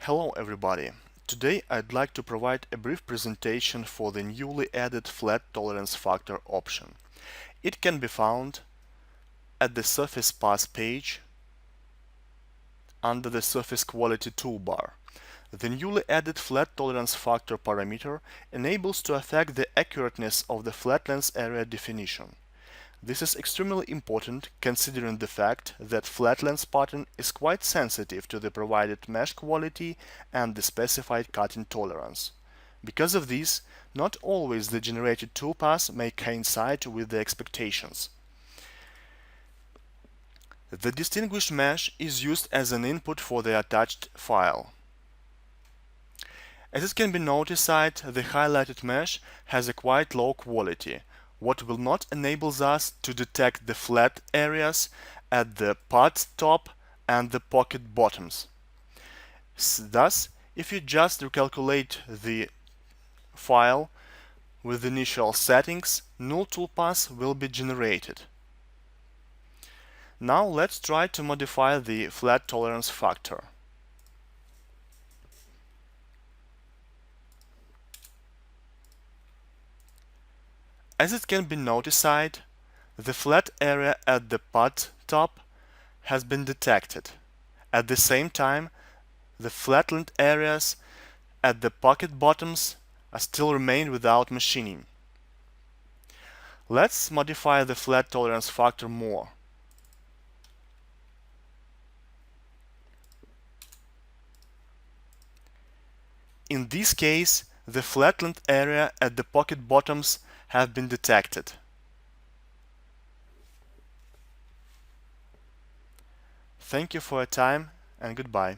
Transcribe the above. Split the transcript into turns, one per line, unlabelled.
Hello everybody. Today I'd like to provide a brief presentation for the newly added flat tolerance factor option. It can be found at the Surface Pass page under the Surface Quality toolbar. The newly added flat tolerance factor parameter enables to affect the accurateness of the flatlands area definition. This is extremely important considering the fact that flatlands pattern is quite sensitive to the provided mesh quality and the specified cutting tolerance. Because of this, not always the generated toolpath may coincide with the expectations. The distinguished mesh is used as an input for the attached file. As it can be noticed, the highlighted mesh has a quite low quality, what will not enable us to detect the flat areas at the pod top and the pocket bottoms. Thus, if you just recalculate the file with initial settings, null toolpath will be generated. Now let's try to modify the flat tolerance factor. As it can be noticed, the flat area at the pod top has been detected. At the same time, the flattened areas at the pocket bottoms still remain without machining. Let's modify the flat tolerance factor more. In this case, the flattened area at the pocket bottoms have been detected. Thank you for your time and goodbye.